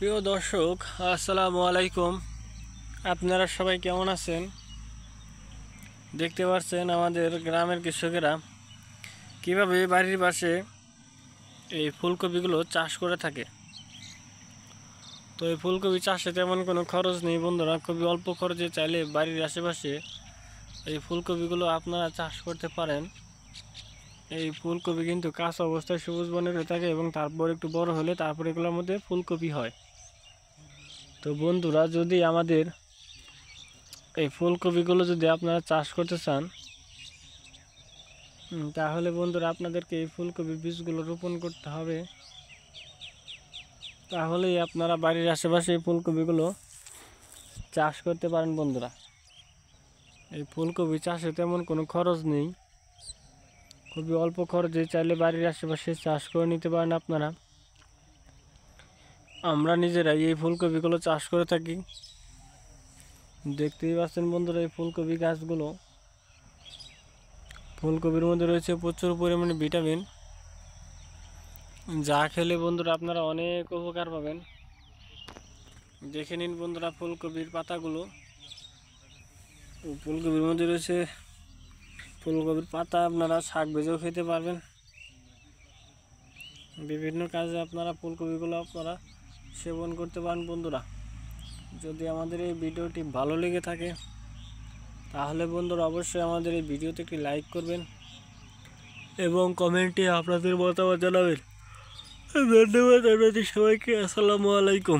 প্রিয় দর্শক, আসসালামু আলাইকুম। আপনারা সবাই কেমন আছেন? দেখতে পাচ্ছেন আমাদের গ্রামের কৃষকেরা কিভাবে বাড়ির পাশে এই ফুলকপিগুলো চাষ করে থাকে। তো এই ফুলকপি চাষে তেমন কোনো খরচ নেই বন্ধুরা, খুবই অল্প খরচে চাইলে বাড়ির আশেপাশে এই ফুলকপিগুলো আপনারা চাষ করতে পারেন। এই ফুলকপি কিন্তু কাঁচা অবস্থায় সবুজ বর্ণের হয়ে থাকে এবং তারপর একটু বড় হলে তারপর এগুলোর মধ্যে ফুলকপি হয়। তো বন্ধুরা, যদি আমাদের এই ফুলকপিগুলো যদি আপনারা চাষ করতে চান, তাহলে বন্ধুরা আপনাদেরকে এই ফুলকপি বীজগুলো রোপণ করতে হবে। তাহলেই আপনারা বাড়ির আশেপাশে এই ফুলকপিগুলো চাষ করতে পারেন বন্ধুরা। এই ফুলকপি চাষে তেমন কোনো খরচ নেই, খুবই অল্প খরচে চাইলে বাড়ির আশেপাশে চাষ করে নিতে পারেন আপনারা। আমরা নিজেরাই এই ফুলকপিগুলো চাষ করে থাকি। দেখতেই পাচ্ছেন বন্ধুরা, এই ফুলকপি গাছগুলো, ফুলকপির মধ্যে রয়েছে প্রচুর পরিমাণে ভিটামিন, যা খেলে বন্ধুরা আপনারা অনেক উপকার পাবেন। দেখে নিন বন্ধুরা ফুলকপির পাতাগুলো। ফুলকপির মধ্যে রয়েছে, ফুলকপির পাতা আপনারা শাক ভেজেও খেতে পারবেন। বিভিন্ন কাজে আপনারা ফুলকপিগুলো আপনারা সেবন করতে পারেন বন্ধুরা। যদি আমাদের এই ভিডিওটি ভালো লেগে থাকে তাহলে বন্ধুরা অবশ্যই আমাদের এই ভিডিওতে একটি লাইক করবেন এবং কমেন্টে আপনাদের মতামত জানাবেন। ধন্যবাদ আপনাদের সবাইকে। আসসালামু আলাইকুম।